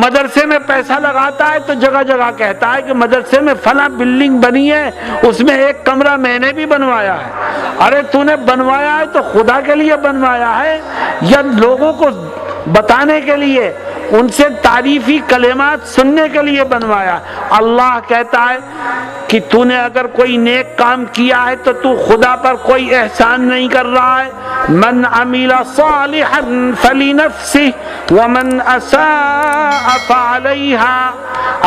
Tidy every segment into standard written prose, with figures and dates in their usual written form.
مدرسے میں پیسہ لگاتا ہے تو جگہ جگہ کہتا ہے کہ مدرسے میں فلاں بلڈنگ بنی ہے، اس میں ایک کمرہ میں نے بھی بنوایا ہے۔ ارے تو نے بنوایا ہے تو خدا کے لیے بنوایا ہے یا لوگوں کو بتانے کے لیے، ان سے تعریفی کلمات سننے کے لیے بنوایا؟ اللہ کہتا ہے کہ تو نے اگر کوئی نیک کام کیا ہے تو تو خدا پر کوئی احسان نہیں کر رہا ہے۔ من عمل صالحا فلنفسہ ومن اساء فعلیہا،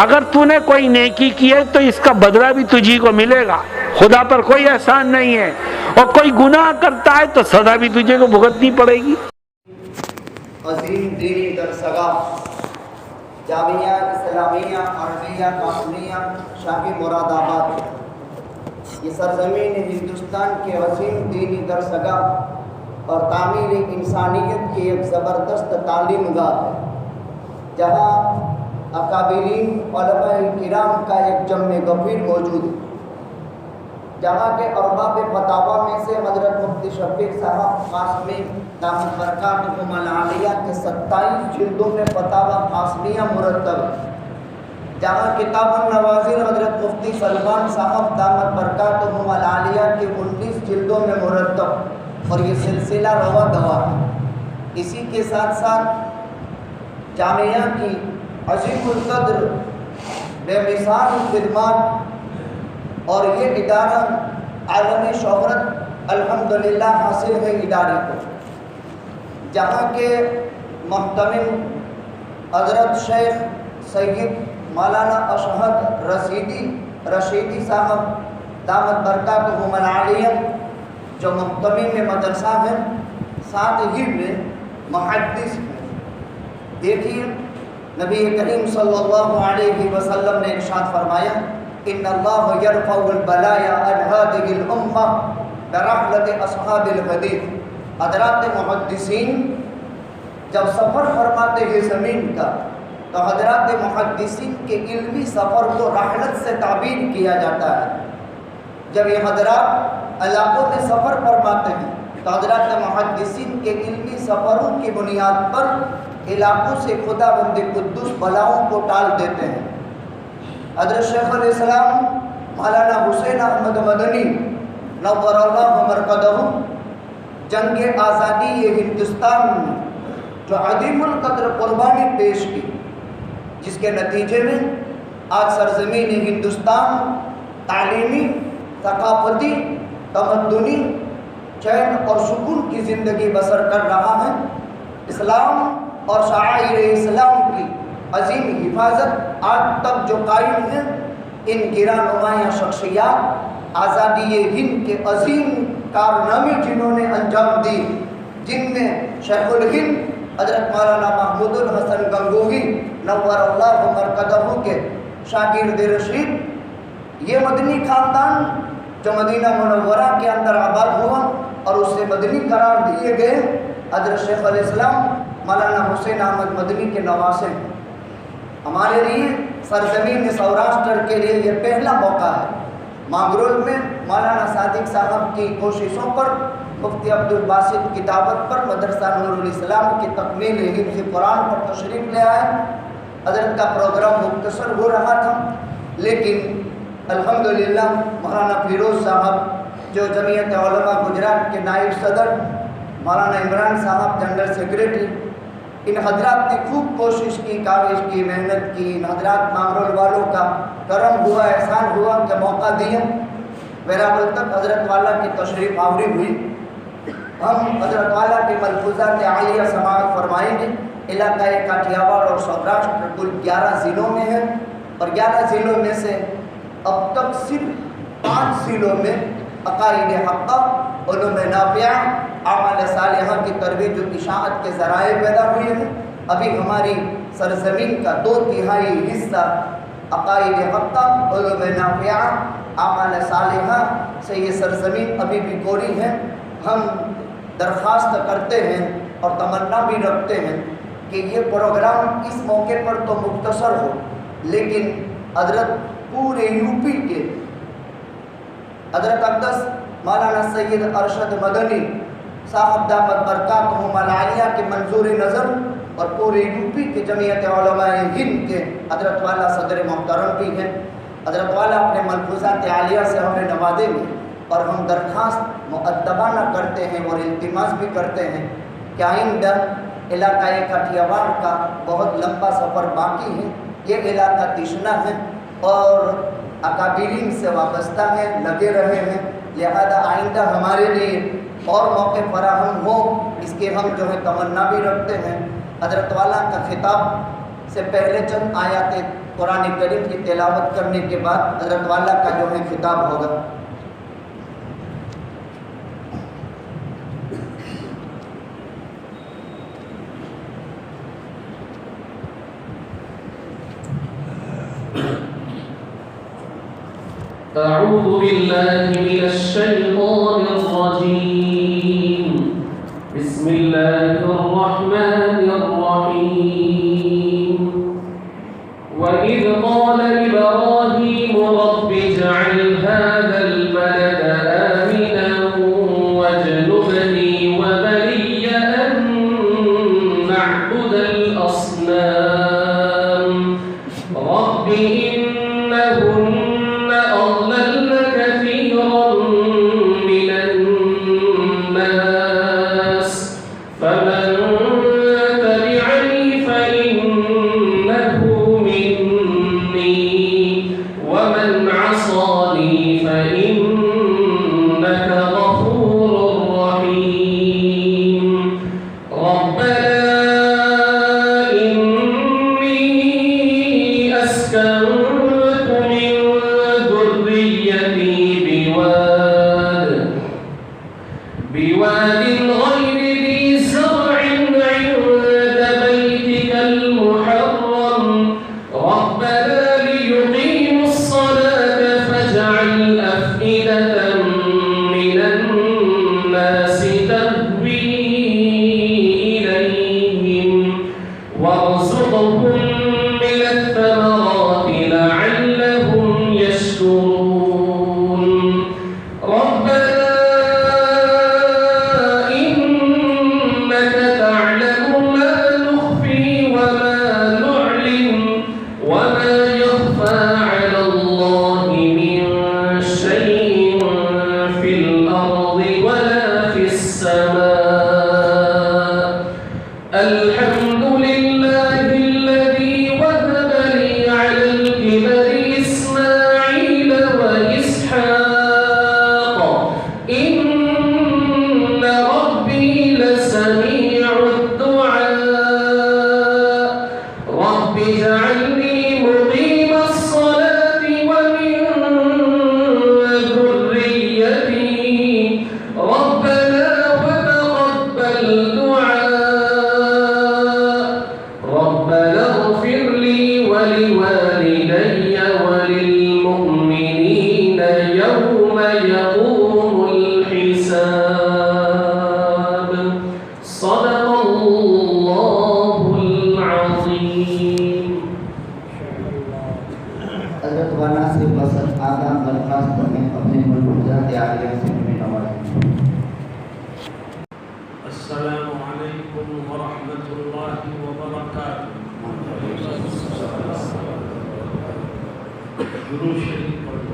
اگر تو نے کوئی نیکی کی ہے تو اس کا بدلہ بھی تجھی کو ملے گا، خدا پر کوئی احسان نہیں ہے، اور کوئی گناہ کرتا ہے تو سزا بھی تجھے کو بھگتنی پڑے گی۔ عظیم دینی درسگاہ جامعہ اسلامیہ عربیہ قاسمیہ شاہی مراد آباد، یہ سرزمین ہندوستان کے عظیم دینی درسگاہ اور تعمیر انسانیت کی ایک زبردست تعلیم گاہ ہے، جہاں اکابرین علماء کرام کا ایک جمع غفیر موجود ہے، جہاں کے ارباب فتاوی میں سے حضرت مفتی شفیق صاحب قاسمی دامت برکاتہم العالیہ کے 27 جلدوں میں فتاوی قاسمیہ مرتب ہے، جہاں کتاب النوازل حضرت مفتی سلمان صاحب دامت برکاتہم العالیہ کے 19 جلدوں میں مرتب، اور یہ سلسلہ رواں دوا ہے۔ اسی کے ساتھ ساتھ جامعہ کی عظیم القدر بے مثال خدمات، اور یہ ادارہ عالمی شہرت الحمدللہ حاصل ہے ادارے کو، جہاں کے محتمم حضرت شیخ سید مولانا اشہد رشیدی صاحب دامت برکاتہم العالیہ جو محتمم مدرسہ ہیں، ساتھ ہی میں محدث ہیں۔ دیکھیے نبی کریم صلی اللہ علیہ وسلم نے ارشاد فرمایا، ان اللہ یرفع البلایا عن هذه الامہ برحلت اصحاب الحدیث۔ حضرات محدثین جب سفر فرماتے ہیں زمین کا تو حضرات محدثین کے علمی سفر کو رحلت سے تعبیر کیا جاتا ہے۔ جب یہ حضرات علاقوں میں سفر فرماتے ہیں تو حضرات محدثین کے علمی سفروں کی بنیاد پر علاقوں سے خدا بند قدوس بلاؤں کو ٹال دیتے ہیں۔ حضرت شیخ الاسلام مولانا حسین احمد مدنی نور اللہ مرقدہ جنگ آزادی ہندوستان میں جو عظیم القدر قربانی پیش کی، جس کے نتیجے میں آج سرزمین ہندوستان تعلیمی، ثقافتی، تمدنی چین اور سکون کی زندگی بسر کر رہا ہے۔ اسلام اور شعائر اسلام کی عظیم حفاظت آج تک جو قائم ہے، ان گراں نمایاں شخصیات آزادی ہند کے عظیم کارنامے جنہوں نے انجام دی، جن میں شیخ الہند حضرت مولانا محمود الحسن گنگوہی نور اللہ مرقدہ کے شاگرد رشید، یہ مدنی خاندان جو مدینہ منورہ کے اندر آباد ہوا اور اس سے مدنی قرار دیے گئے، حضرت شیخ الاسلام مولانا حسین احمد مدنی کے نواسے ہیں۔ ہمارے لیے سرزمین سوراشٹر کے لیے یہ پہلا موقع ہے۔ مانگرول میں مولانا صادق صاحب کی کوششوں پر، مفتی عبدالباسط کی دعوت پر مدرسہ نور الاسلام کی تکمیل حفظ قرآن پر تشریف لے آئے۔ حضرت کا پروگرام مختصر ہو رہا تھا، لیکن الحمدللہ مولانا فیروز صاحب جو جمعیت علماء گجرات کے نائب صدر، مولانا عمران صاحب جنرل سیکریٹری، ان حضرات نے خوب کوشش کی، کاوش کی، محنت کی۔ ان حضرات مانگرول والوں کا کرم ہوا، احسان ہوا کہ موقع دیا۔ ویرابل تک حضرت والا کی تشریف آوری ہوئی۔ ہم حضرت والا کے ملفوظات عالیہ سماعت فرمائیں گے۔ علاقہ کاٹھیاواڑ اور سوراشٹر کل 11 ضلعوں میں ہے، اور 11 ضلعوں میں سے اب تک صرف 5 ضلعوں میں عقائد حقہ، علوم نافعہ، اعمال صالحہ کی ترویج و اشاعت کے ذرائع پیدا ہوئے ہیں۔ ابھی ہماری سرزمین کا 2/3 حصہ عقائد حقہ، علوم نافعہ، اعمال صالحہ سے یہ سرزمین ابھی بھی کوری ہے۔ ہم درخواست کرتے ہیں اور تمنا بھی رکھتے ہیں کہ یہ پروگرام اس موقع پر تو مختصر ہو، لیکن حضرت پورے یوپی کے حضرت اقدس مولانا سید ارشد مدنی صاحب دامت برکاتہم العالیہ کے منظور نظر اور پوری یوپی کے جمعیت علماء ہند کے حضرت والا صدر محترم بھی ہیں. حضرت والا اپنے ملفوظات عالیہ سے ہمیں نوازے گے اور ہم درخواست مؤدبانہ کرتے ہیں اور التماس بھی کرتے ہیں کہ آئندہ علاقہ کٹھیاواڑ کا بہت لمبا سفر باقی ہے. یہ علاقہ تشنا ہے اور اکابرین سے وابستہ ہے، لگے رہے ہیں، لہذا آئندہ ہمارے لیے اور موقع فراہم ہو اس کے ہم جو ہے تمنا بھی رکھتے ہیں. حضرت والا کا خطاب سے پہلے چند آیات قرآن کریم کی تلاوت کرنے کے بعد حضرت والا کا جو ہے خطاب ہوگا. أعوذ بالله من الشيطان الرجيم. بسم الله الرحمن الرحيم. وإذ قال إبراهيم رب اجعل هذا البلد آمنا واجنبني وبني أن نعبد الأصنام. رب إنهن أضللن كثيرا من الناس فمن تبعني فإنه مني ومن عصاني فإنك غفور رحيم. ربنا إني أسكنت من ذريتي بواد غير ذي زرع عند بيتك المحرم ربنا ليقيموا الصلاة فاجعل أفئدة من الناس تهوي إليهم وارزقهم من الثمرات لعلهم يشكرون. ربنا إنك تعلم ما نخفي وما نعلن وما يخفى على الله من شيء في الأرض ولا في السماء. الحمد لله الذي وهب لي على الكبر إسماعيل وإسحاق إن ربي لسميع الدعاء. رب اجعلني مقيم الصلاة ومن ذريتي ربنا وتقبل دعاء. ربنا اغفر لي ولوالدي وللمؤمنين يوم يقوم الحساب. صدق الله العظيم. حضرت والا سے بسط آدھا درخواست کریں اپنے ملفوظات عالیہ سے ہمیں نوازیں. السلام عليكم ورحمة الله وبركاته. درود شریف پڑھو.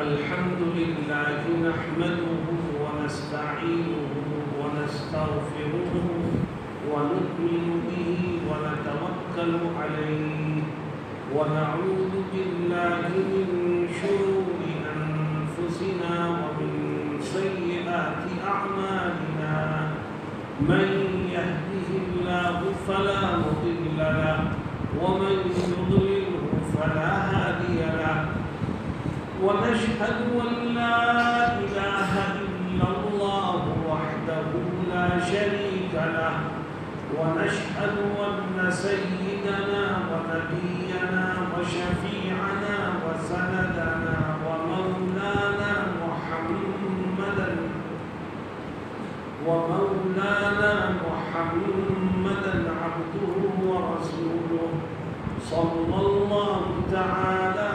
الحمد لله نحمده ونستعينه ونستغفره ونؤمن به ونتوكل عليه ونعوذ بالله من شرور أنفسنا ومن سيئات أعمالنا. من يهده الله فلا مضل له ومن يضلله فلا هادي له. ونشهد أن لا إله إلا الله وحده لا شريك له. ونشهد أن سيدنا ونبينا وشفيعنا وسندنا ومولانا محمدا عبده ورسوله صلى الله تعالى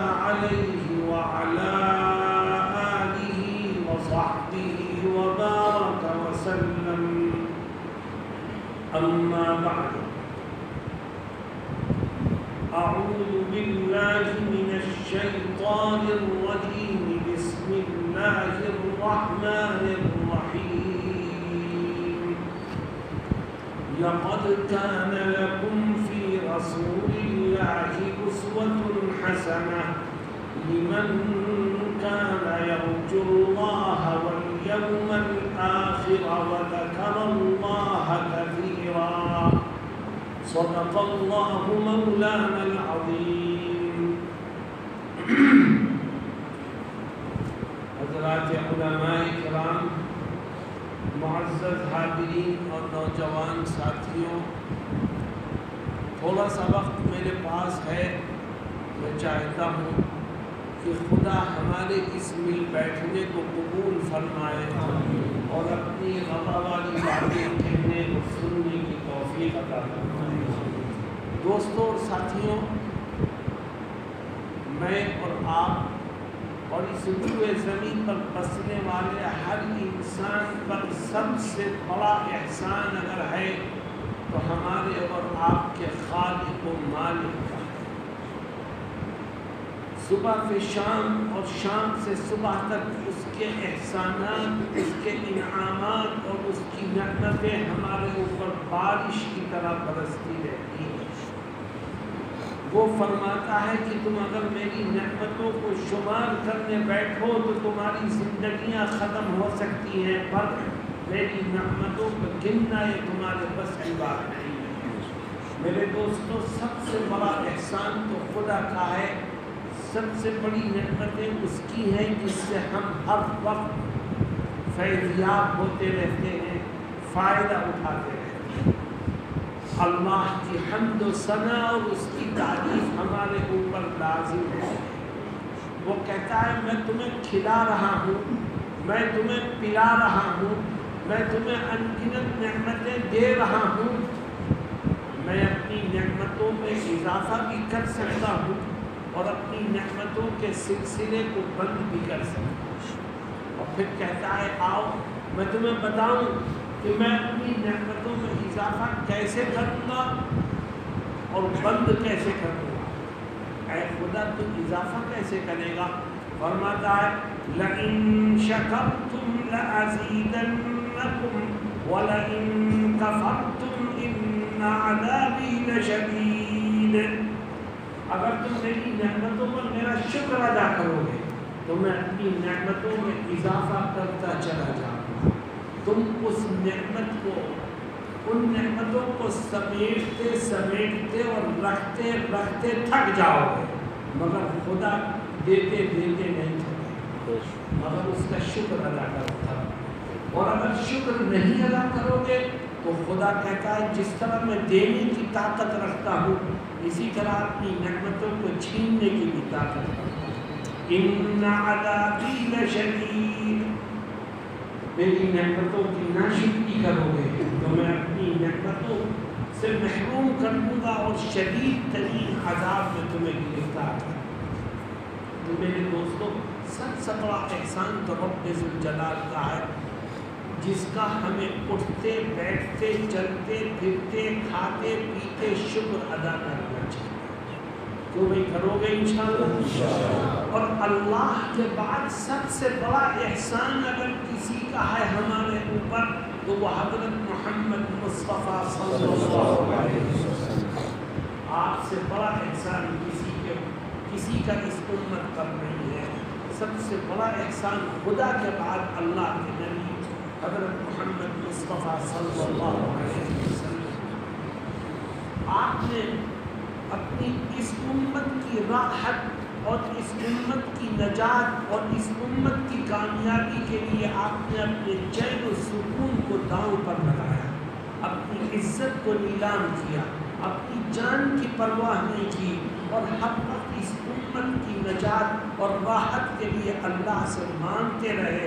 أما بعد أعوذ بالله من الشيطان الرجيم بسم الله الرحمن الرحيم لقد كان لكم في رسول الله أسوة حسنة لمن كان يرجو الله واليوم الآخر وذكر الله كثيرا صدق الله مولانا العظيم. حضرات علماء کرام، معزز حاضرین اور نوجوان ساتھیوں، تھوڑا سا وقت میرے پاس ہے. میں چاہتا ہوں کہ خدا ہمارے اس مل بیٹھنے کو قبول فرمائے اور اپنی رضا والی باتیں کہنے اور سننے کی توفیق عطا فرمائے. دوستوں اور ساتھیوں، میں اور آپ اور اس روئے زمین پر بسنے والے ہر انسان پر سب سے بڑا احسان اگر ہے تو ہمارے اور آپ کے خالق و مالک کا. صبح سے شام اور شام سے صبح تک اس کے احسانات، اس کے انعامات اور اس کی نعمتیں ہمارے اوپر بارش کی طرح برستی رہتی ہیں. وہ فرماتا ہے کہ تم اگر میری نعمتوں کو شمار کرنے بیٹھو تو تمہاری زندگیاں ختم ہو سکتی ہیں، پر میری نعمتوں کو گننا یہ تمہارے بس کی بات نہیں ہے. میرے دوستوں، سب سے بڑا احسان تو خدا کا ہے. سب سے بڑی نعمتیں اس کی ہیں جس سے ہم ہر وقت فیضیاب ہوتے رہتے ہیں، فائدہ اٹھاتے رہتے ہیں. اللہ کی حمد و ثنا اور اس کی تعریف ہمارے اوپر لازم ہے. وہ کہتا ہے میں تمہیں کھلا رہا ہوں، میں تمہیں پلا رہا ہوں، میں تمہیں انگنت نعمتیں دے رہا ہوں. میں اپنی نعمتوں میں اضافہ بھی کر سکتا ہوں اور اپنی نعمتوں کے سلسلے کو بند بھی کر سکتا ہوں. اور پھر کہتا ہے آؤ میں تمہیں بتاؤں کہ میں اپنی نعمتوں میں اضافہ کیسے کروں گا اور بند کیسے کروں گا. اے خدا تو اضافہ کیسے کرے گا؟ فرماتا ہے لَإِن شَكَرْتُمْ لَأَزِيدَنَّكُمْ وَلَئِن كَفَرْتُمْ إِنَّ عَذَابِي لَشَدِيدٌ. اگر تم میری نعمتوں پر میرا شکر ادا کرو گے تو میں اپنی نعمتوں میں اضافہ کرتا چلا جاؤں گا. تم اس نعمت کو، ان نعمتوں کو سمیٹتے سمیٹتے اور رکھتے رکھتے تھک جاؤ گے، مگر خدا دیتے دیتے نہیں تھکے، مگر اس کا شکر ادا کرتا. اور اگر شکر نہیں ادا کرو گے تو خدا کہتا ہے جس طرح میں دینے کی طاقت رکھتا ہوں اسی طرح اپنی نعمتوں کو چھیننے کی بھی طاقت رکھتا ہوں. ان عذابی لشدید. میری نعمتوں کی ناشکری کرو گے تو میں اپنی نعمتوں سے محروم کر دوں گا اور شدید ترین عذاب میں تمہیں گرفتار کروں گا. تو میرے دوستوں، سب سے بڑا احسان تو رب ذوالجلال کا ہے جس کا ہمیں اٹھتے بیٹھتے چلتے پھرتے کھاتے پیتے شکر ادا کرنا چاہیے. تو بھائی کرو گے انشاءاللہ. اور اللہ کے بعد سب سے بڑا احسان اگر کسی کا ہے ہمارے اوپر تو وہ حضرت محمد مصطفیٰ صلی اللہ علیہ وسلم. آپ سے بڑا احسان کسی کا اس امت پر نہیں ہے. سب سے بڑا احسان خدا کے بعد اللہ کے نبی حضرت محمد مصطفیٰ صلی اللہ علیہ وسلم. آپ نے اپنی اس امت کی راحت اور اس امت کی نجات اور اس امت کی کامیابی کے لیے آپ نے اپنے چین و سکون کو داؤں پر لگایا، اپنی عزت کو نیلام کیا، اپنی جان کی پرواہ نہیں کی اور ہر وقت اس امت کی نجات اور راحت کے لیے اللہ سے مانگتے رہے،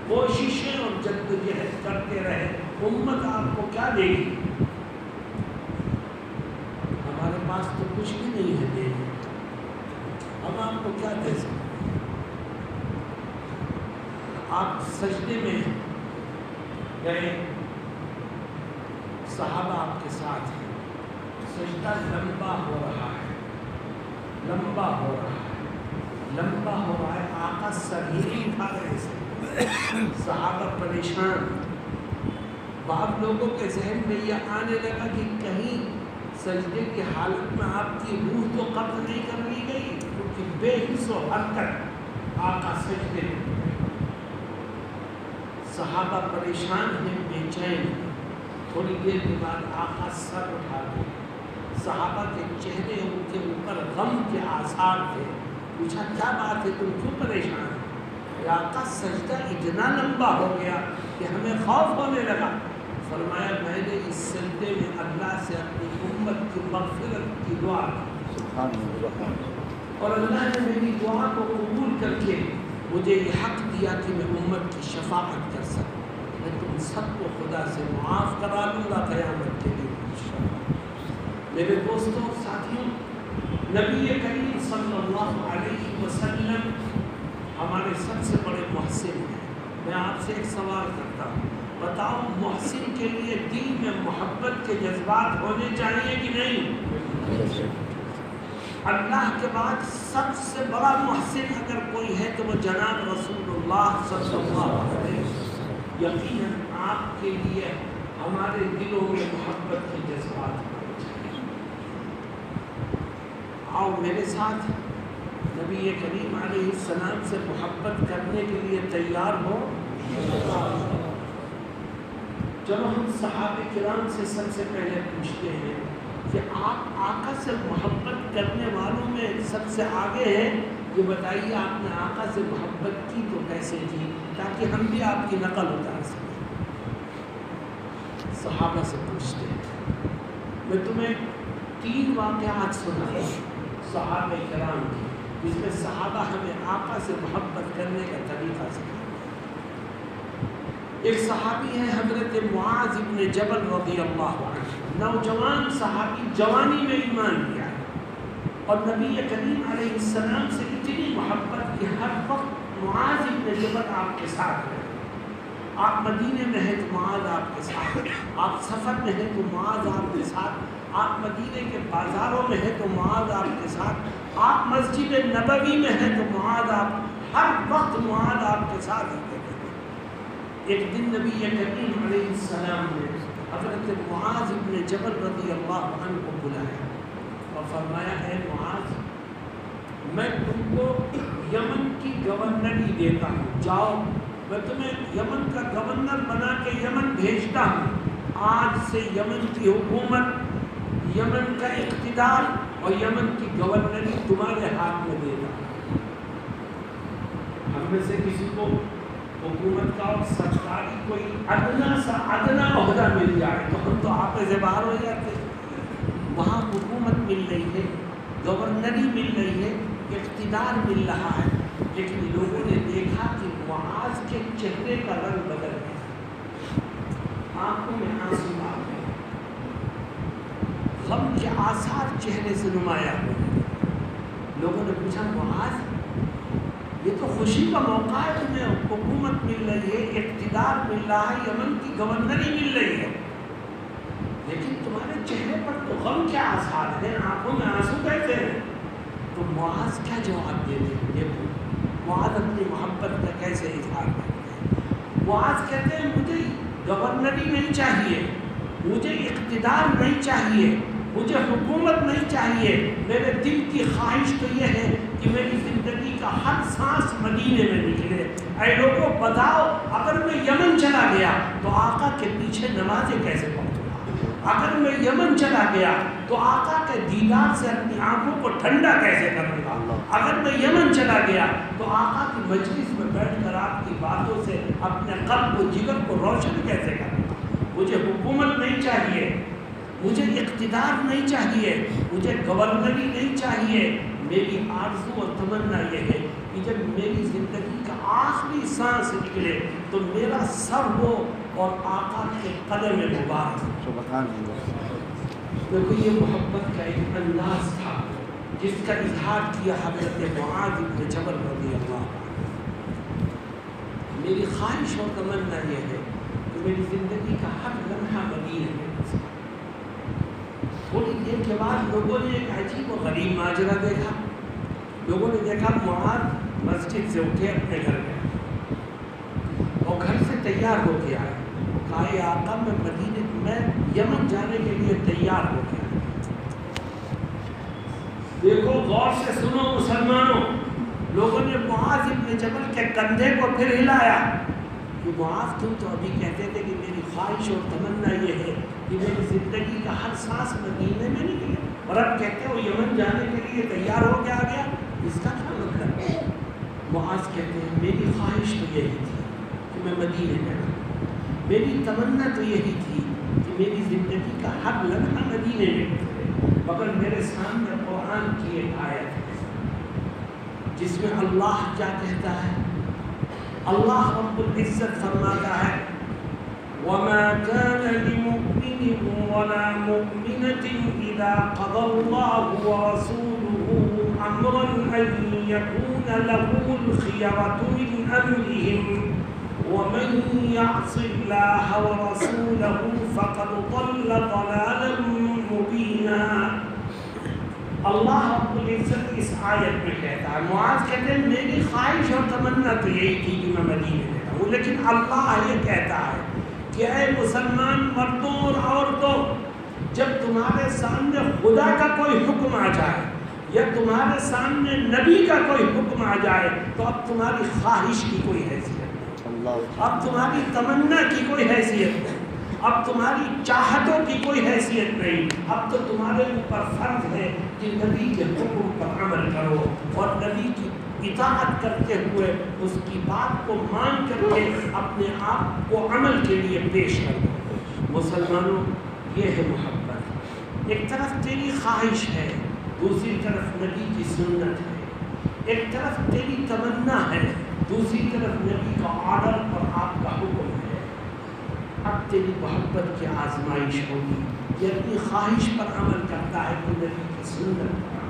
کوششیں اور جدوجہد کرتے رہے. امت آپ کو کیا دے گی؟ ہمارے پاس تو کچھ بھی نہیں ہے دینے، ہم آپ کو کیا دے سکتے؟ آپ سجدے میں گئے، صحابہ آپ کے ساتھ ہیں، سجدہ لمبا ہو رہا ہے، لمبا ہو رہا ہے، لمبا ہو رہا ہے، آقا سر ہی نہیں اٹھا رہے سے، صحابہ پریشان۔ بعض لوگوں کے ذہن میں یہ آنے لگا کہ کہیں سجدے کی حالت میں آپ کی روح تو قبض نہیں کر لی گئی، کیونکہ بے حس و حرکت آقا سجدے میں۔ صحابہ پریشان ہیں، بے چین۔ تھوڑی دیر کے بعد آقا سر اٹھا کے، صحابہ کے چہرے ان کے اوپر غم کے آثار تھے۔ پوچھا کیا بات ہے، تم کیوں پریشان ہو؟ آقا سجدہ اتنا لمبا ہو گیا کہ ہمیں خوف ہونے لگا۔ فرمایا میں نے اس سجدے میں اللہ سے اپنی امت کی مغفرت کی دعا کی، اور اللہ نے میری دعا کو قبول کر کے مجھے یہ حق دیا کہ میں امت کی شفاعت کر سکوں۔ میں تم سب کو خدا سے معاف کرا لوں گا قیامت کے دن۔ میرے دوستوں ساتھیوں، نبی کریم صلی اللہ علیہ وسلم ہمارے سب سے بڑے محسن ہیں۔ میں آپ سے ایک سوال کرتا ہوں، بتاؤ محسن کے لیے دل میں محبت کے جذبات ہونے چاہیے کہ نہیں؟ اللہ کے بعد سب سے بڑا محسن اگر کوئی ہے تو وہ جناب رسول اللہ صلی اللہ علیہ وسلم۔ یقیناً آپ کے لیے ہمارے دلوں میں محبت کے جذبات ہونے چاہیے۔ آؤ میرے ساتھ نبی کریم علیہ السلام سے محبت کرنے کے لیے تیار ہو۔ چلو ہم صحابہ کرام سے سب سے پہلے پوچھتے ہیں کہ آپ آقا سے محبت کرنے والوں میں سب سے آگے ہیں، یہ بتائیے آپ نے آقا سے محبت کی تو کیسے کی، تاکہ ہم بھی آپ کی نقل اتار سکیں۔ صحابہ سے پوچھتے ہیں۔ میں تمہیں 3 واقعات سناتا ہوں صحابہ کرام کی، جس میں صحابہ ہمیں آقا سے محبت کرنے کا طریقہ سکھاتے ہیں۔ ایک صحابی ہے حضرت معاذ ابن جبل رضی اللہ عنہ، نوجوان صحابی، جوانی میں ایمان لیا اور نبی کریم علیہ السلام سے اتنی محبت کہ ہر وقت معاذ ابن جبل آپ کے ساتھ رہے۔ آپ مدینے میں ہیں تو معاذ آپ کے ساتھ، آپ سفر میں ہیں تو معاذ آپ کے ساتھ، آپ مدینے کے بازاروں میں ہیں تو معاذ آپ کے ساتھ، آپ مسجد نبوی میں ہیں تو معاذ آپ ہر وقت معاذ آپ کے ساتھ رہتے تھے۔ ایک دن نبی کریم علیہ السلام نے حضرت معاذ ابن جبل رضی اللہ عنہ کو بلایا اور فرمایا اے معاذ، میں تم کو یمن کی گورنری دیتا ہوں، جاؤ میں تمہیں یمن کا گورنر بنا کے یمن بھیجتا ہوں۔ آج سے یمن کی حکومت، یمن کا اقتدار اور یمن کی گورنری تمہارے ہاتھ میں دے گا۔ ہم میں سے کسی کو حکومت کا اور سرکاری کوئی ادنا سا ادنا عہدہ مل جائے تو ہم تو آپ سے باہر ہو جاتے ہیں۔ وہاں حکومت مل رہی ہے، گورنری مل رہی ہے، اقتدار مل رہا ہے، لیکن لوگوں نے دیکھا کہ معاذ کے چہرے کا رنگ بدل گیا، آنکھوں میں آنسو آ گئے، غم کے آثار چہرے سے نمایاں ہو گئے۔ لوگوں نے پوچھا معاذ، یہ تو خوشی کا موقع ہے، تمہیں حکومت مل رہی ہے، اقتدار مل رہا ہے، یمن کی گورنری مل رہی ہے، لیکن تمہارے چہرے پر تو غم کے آثار ہیں، آنکھوں میں آنسو کیسے ہیں؟ تو معاذ کیا جواب دیتے ہیں؟ دیکھو معاذ اپنی محبت کا کیسے اظہار کرتے ہیں۔ معاذ کہتے ہیں مجھے گورنری نہیں چاہیے، مجھے اقتدار نہیں چاہیے، مجھے حکومت نہیں چاہیے، میرے دل کی خواہش تو یہ ہے کہ میری زندگی کا ہر سانس مدینے میں نکلے۔ اے لوگوں بتاؤ، اگر میں یمن چلا گیا تو آقا کے پیچھے نمازیں کیسے پڑھوں گا؟ اگر میں یمن چلا گیا تو آقا کے دیدار سے اپنی آنکھوں کو ٹھنڈا کیسے کروں گا؟ اگر میں یمن چلا گیا تو آقا کی مجلس میں بیٹھ کر آپ کی باتوں سے اپنے قلب و جگر کو روشن کیسے کروں گا؟ مجھے حکومت نہیں چاہیے، مجھے اقتدار نہیں چاہیے، مجھے گورنری نہیں چاہیے، میری آرزو اور تمنا یہ ہے کہ جب میری زندگی کا آخری سانس نکلے تو میرا سر ہو اور آقا کے قدم مبارک۔ دیکھو یہ محبت کا ایک انداز تھا جس کا اظہار کیا حضرت معاذ بن جبل رضی اللہ عنہ۔ میری خواہش اور تمنا یہ ہے کہ میری زندگی کا ہر لمحہ مدینے میں تھوڑی دیر کے بعد لوگوں نے ایک عجیب و غریب ماجرا دیکھا. لوگوں نے دیکھا معاذ مسجد سے اٹھے اپنے گھر گئے اور گھر سے تیار ہو کے آئے. کہا اے آقا میں یمن جانے کے لیے تیار ہو کے آیا. دیکھو غور سے سنو مسلمانوں، لوگوں نے معاذ ابن جبل کے کندھے کو پھر ہلایا کہ معاذ تم تو ابھی کہتے تھے کہ میری خواہش اور تمنا یہ ہے کہ میری زندگی کا ہر سانس مدینے میں نکلے، اور اب کہتے ہو یمن جانے کے لیے تیار ہو کے آ گیا. اس کا کیا مطلب ہے؟ معاذ کہتے ہیں میری خواہش تو یہی تھی کہ میں مدینے میں رہوں، میری تمنا تو یہی تھی کہ میری زندگی کا ہر لمحہ مدینے میں گزرے، مگر میرے سامنے قرآن کی ایک آیت ہے جس میں اللہ کیا کہتا ہے؟ اللہ رب العزت فرماتا ہے وَمَا كَانَ لِمُؤْمِنٍ وَلَا مُؤْمِنَةٍ إِذَا قَضَى اللَّهُ وَرَسُولُهُ أَمْرًا أَن يَكُونَ لَهُمُ الْخِيَرَةُ مِنْ أَمْرِهِمْ وَمَن يَعْصِ اللَّهَ وَرَسُولَهُ فَقَدْ ضَلَّ ضَلَالًا مُبِينًا. اللہ رب العزت اس آیت میں کہتا ہے، معاذ کہتے ہیں میری خواہش اور تمنا تو یہی تھی کہ میں مدینے میں رہوں، لیکن اللہ یہ کہتا ہے کہ اے مسلمان مردوں اور عورتوں، جب تمہارے سامنے خدا کا کوئی حکم آ جائے یا تمہارے سامنے نبی کا کوئی حکم آ جائے تو اب تمہاری خواہش کی کوئی حیثیت نہیں، اب تمہاری تمنا کی کوئی حیثیت نہیں، اب تمہاری چاہتوں کی کوئی حیثیت نہیں. اب تو تمہارے اوپر فرض ہے کہ نبی کے حکم پر عمل کرو اور نبی کی اطاعت کرتے ہوئے اس کی بات کو مان کر کے اپنے آپ کو عمل کے لیے پیش کر دو. مسلمانوں یہ ہے محبت. ایک طرف تیری خواہش ہے، دوسری طرف نبی کی سنت ہے. ایک طرف تیری تمنا ہے، دوسری طرف نبی کا آرڈر اور آپ کا حکم ہے. اب تیری محبت کی آزمائش ہوگی کہ اپنی خواہش پر عمل کرتا ہے کہ نبی کی سنت پر.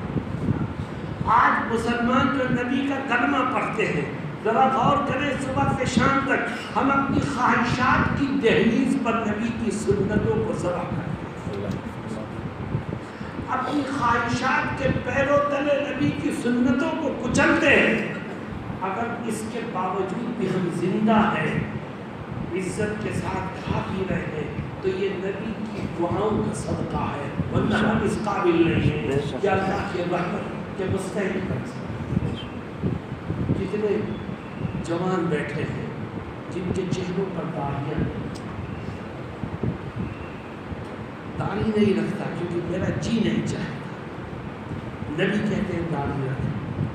آج مسلمان جو نبی کا کلمہ پڑھتے ہیں، ذرا غور کریں صبح سے شام تک ہم اپنی خواہشات کی دہلیز پر نبی کی سنتوں کو ذبح کرتے ہیں، اپنی خواہشات کے پیروں تلے نبی کی سنتوں کو کچلتے ہیں. اگر اس کے باوجود بھی ہم زندہ ہیں، عزت کے ساتھ کھا پی رہے ہیں، تو یہ نبی کی دعاؤں کا صدقہ ہے، ورنہ ہم اس قابل نہیں ہیں کہ اللہ کی رحمت کے مستحق کر سکتے. کتنے جوان بیٹھے ہیں جن کے چہروں پر داڑھیاں ہیں. داڑھی نہیں رکھتا کیونکہ میرا جی نہیں چاہتا. نبی کہتے ہیں داڑھی رکھ.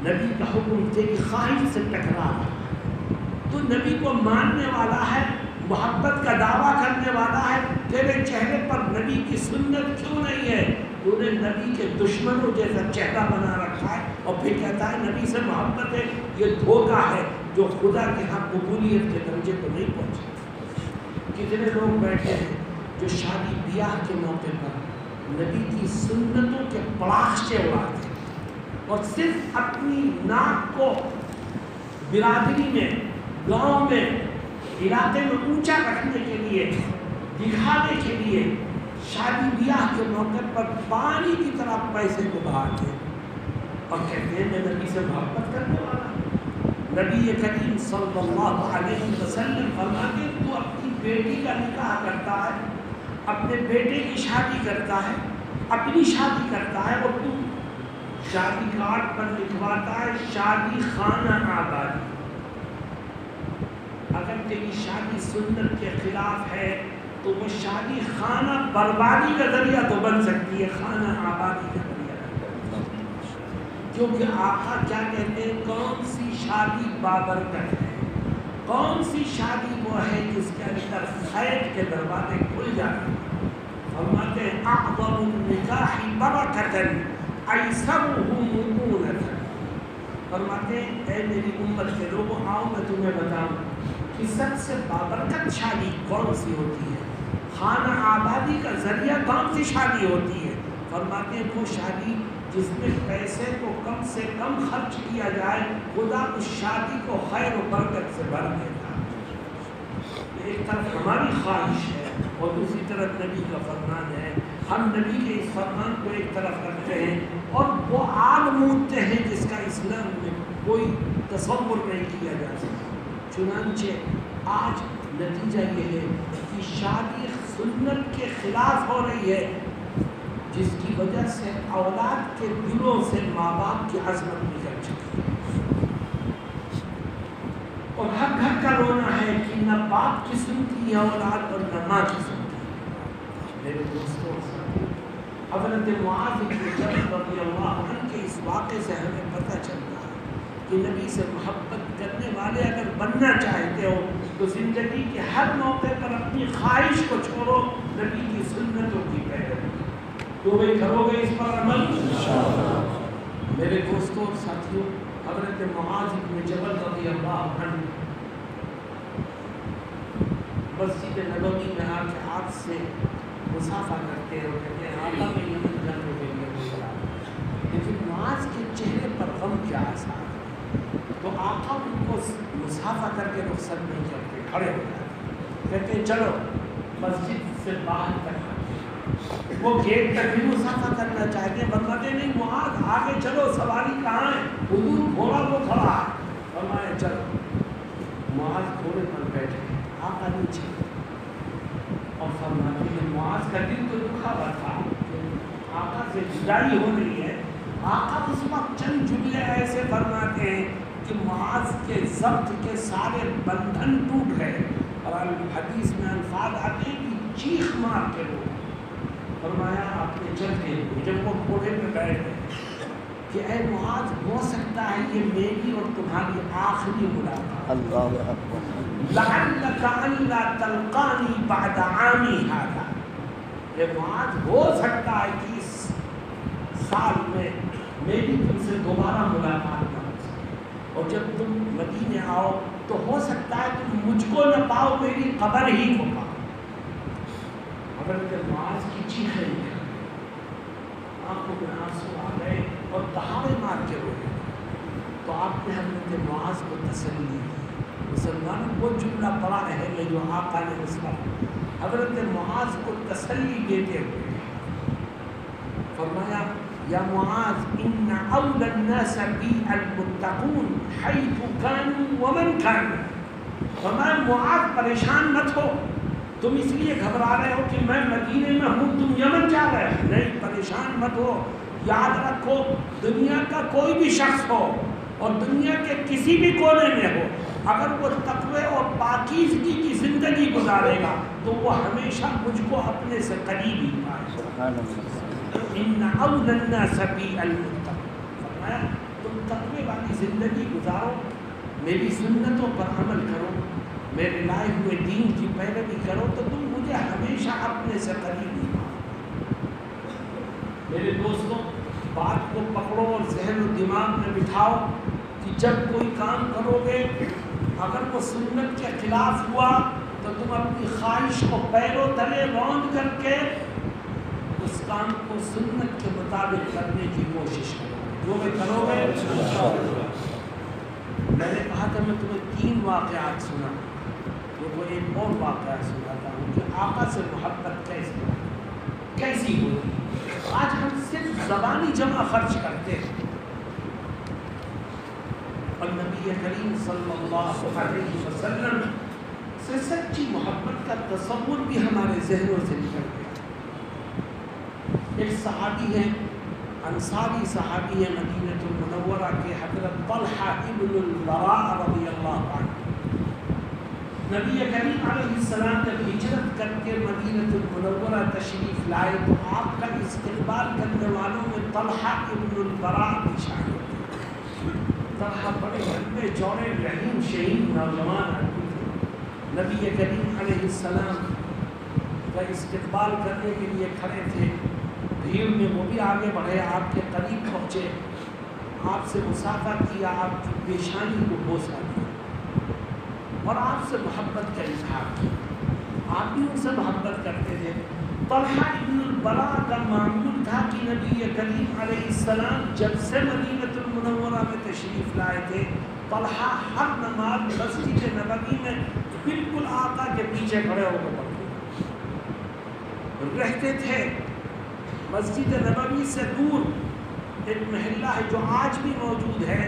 نبی کا حکم تیری خواہش سے ٹکرا رہا ہے، تو نبی کو ماننے والا ہے، محبت کا دعویٰ کرنے والا ہے، تیرے چہرے پر نبی کی سنت کیوں نہیں ہے؟ تو نے نبی کے دشمنوں جیسا چہرہ بنا رکھا ہے اور پھر کہتا ہے نبی سے محبت ہے. یہ دھوکہ ہے جو خدا کے ہاں قبولیت کے درجے کو نہیں پہنچا. کتنے لوگ بیٹھے ہیں جو شادی بیاہ کے موقع پر نبی کی سنتوں کے پڑاخچے اڑاتے ہیں اور صرف اپنی ناک کو برادری میں، گاؤں میں، علاقے میں اونچا رکھنے کے لیے، دکھانے کے لیے شادی بیاہ کے موقع پر پانی کی طرح پیسے کو بہاتے ہیں اور کہتے ہیں میں نبی سے محبت کرنے والا. نبی کریم صلی اللہ علیہ وسلم فرماتے ہیں تو اپنی بیٹی کا نکاح کرتا ہے، اپنے بیٹے کی شادی کرتا ہے، اپنی شادی کرتا ہے، اور تو شادی کارڈ پر لکھواتا ہے شادی خانہ آبادی. اگر تیری شادی سنت کے خلاف ہے تو وہ شادی خانہ بربادی کا ذریعہ تو بن سکتی ہے، خانہ آبادی کا ذریعہ نہیں. کیونکہ آقا کیا کہتے ہیں؟ کون سی شادی بابرکت ہے؟ کون سی شادی وہ ہے جس کے اندر خیر کے دروازے کھل جاتے ہیں؟ فرماتے ہیں اعظم النکاح برکتاً ایسرہ مؤونۃ. فرماتے ہیں اے میری امت کے لوگوں، آؤ میں تمہیں بتاؤں کہ سب سے بابرکت شادی کون سی ہوتی ہے، خانہ آبادی کا ذریعہ کون سی شادی ہوتی ہے. فرماتے ہیں وہ شادی جس میں پیسے کو کم سے کم خرچ کیا جائے، خدا اس شادی کو خیر و برکت سے بھر دیتا ہے. ایک طرف ہماری خواہش ہے اور دوسری طرف نبی کا فرمان ہے ہم نبی کے اس فرمان کو ایک طرف رکھتے ہیں اور وہ آگ مونتے ہیں جس کا اسلام میں کوئی تصور نہیں کیا جا سکتا۔ چنانچہ آج نتیجہ یہ ہے کہ شادی سنت کے خلاف ہو رہی ہے، جس کی وجہ سے اولاد کے دلوں سے ماں باپ کی عظمت نکل چکی ہے، اور ہر گھر کا رونا ہے کہ نہ باپ کی سنتی ہے اولاد اور نہ ماں کی سنتی ہے۔ میرے دوستوں، حضرت معاذ بن جبل رضی اللہ عنہ کے اس واقعے سے ہمیں پتہ چلتا ہے کہ نبی سے محبت کرنے والے اگر بننا چاہتے ہو تو زندگی کے ہر موقع پر اپنی خواہش کو چھوڑو، نبی کی سنتوں کی پیروی تو بھائی کرو گے اس پر عمل انشاءاللہ۔ میرے دوستوں اور ساتھیوں، حضرت معاذ بن جبل رضی اللہ عنہ مسجد نبوی میں آ کے آپ سے مسافہ کرتے ہیں اور کہتے ہیں آقا میں یمن جانے کے لیے نکلا، لیکن معاذ کے چہرے پر غم کیا اثر ہے، تو آقا ان کو مسافہ کر کے رخصت نہیں کرتے، کھڑے ہو جاتے، کہتے ہیں چلو مسجد سے باہر تک آتے، وہ گیٹ تک بھی مسافہ کرنا چاہتے ہیں، فرماتے نہیں معاذ آگے چلو، سواری کہاں ہے، حضور گھوڑا وہ کھڑا ہے، فرمایا چلو، معاذ گھوڑے پر بیٹھے، آقا نیچے، اور فرماتے ہیں معاذ کا دل تو دکھا ہوا تھا، آقا سے جدائی ہو رہی ہے، آقا اس وقت چند جملے ایسے فرماتے ہیں کہ معاذ کے ضبط کے سارے بندھن ٹوٹ گئے، اور حدیث میں الفاظ آتے ہیں کہ چیخ مار کے رو، فرمایا آپ نے چلتے ہوئے جب وہ گھوڑے پہ بیٹھ گئے کہ اے معاذ ہو سکتا ہے یہ میری اور تمہاری آخری ملاقات، اللہ اکبر، لعلک الا تلقانی بعد عامی ھذا، اے معاذ ہو سکتا ہے کہ اس سال میں میری تم سے دوبارہ ملاقات نہ ہو سکے، اور جب تم مدینے آؤ تو ہو سکتا ہے تم مجھ کو نہ پاؤ، میری قبر ہی کو پاؤ۔ حضرت معاذ کی چیخیں نکل گئی، آنکھوں میں آنسو آ گئے اور دہاڑے مار کے روئے، تو آپ نے حضرت معاذ کو تسلی دی۔ مسلمانوں وہ جملہ بڑا اہم ہے جو آقا نے اس وقت حضرت معاذ کو تسلی دیتے ہوئے فرمایا یا معاذ ان اول الناس بی المتقون حیث كانوا ومن كانوا، فرمایا معاذ پریشان مت ہو، تم اس لیے گھبرا رہے ہو کہ میں مدینے میں ہوں تم یمن جا رہے ہو، نہیں پریشان مت ہو، یاد رکھو دنیا کا کوئی بھی شخص ہو اور دنیا کے کسی بھی کونے میں ہو، اگر وہ تقوی اور پاکیزگی کی زندگی گزارے گا تو وہ ہمیشہ مجھ کو اپنے سے قریب ہی پائے گا۔ ان اول الناس بی المتقون، فرمایا تم تقوی والی زندگی گزارو، میری سنتوں پر عمل کرو، میرے لائے ہوئے دین کی پیروی کرو تو تم مجھے ہمیشہ اپنے سے قریب ہی پاؤ۔ میرے دوستوں، بات کو پکڑو اور ذہن و دماغ میں بٹھاؤ کہ جب کوئی کام کرو گے اگر وہ سنت کے خلاف ہوا تو تم اپنی خواہش کو پیروں تلے روند کر کے اس کام کو سنت کے مطابق کرنے کی کوشش کرو، جو بھی کرو گے۔ میں نے کہا تھا میں تمہیں 3 واقعات سنا، وہ ایک اور واقعہ سناتا ہوں کہ آقا سے محبت کیسی ہوتی۔ آج ہم صرف زبانی جمع خرچ کرتے ہیں، اور نبی کریم صلی اللہ علیہ وسلم سے سچی محبت کا تصور بھی ہمارے ذہنوں سے نکل گیا۔ ایک صحابی ہے، انصاری صحابی ہے مدینہ المنورہ کے، حضرت طلحہ ابن البراء رضی اللہ عنہ، نبی کریم علیہ السلام جب ہجرت کر کے مدینہ المنورہ تشریف لائے تو آپ کا استقبال کرنے والوں میں طلحہ ابن البراء بھی شامل تھے۔ طلحہ بڑے لمبے چوڑے رحیم شہید نوجوان آدمی تھے، نبی کریم علیہ السلام کا استقبال کرنے کے لیے کھڑے تھے، بھیڑ میں وہ بھی آگے بڑھے، آپ کے قریب پہنچے، آپ سے مصافحہ کیا، آپ کی پیشانی کو بوسہ دیا اور آپ سے محبت کا اظہار کیا، آپ بھی ان سے محبت کرتے تھے۔ طلحہ ابن البراء کا معمول تھا کہ نبی کریم علیہ السلام جب سے مدینہ المنورہ میں تشریف لائے تھے، طلحہ ہر نماز مسجد نبوی میں بالکل آقا کے پیچھے کھڑے ہو کر پڑھتے رہتے تھے، مسجد نبوی سے دور ایک محلہ ہے جو آج بھی موجود ہے،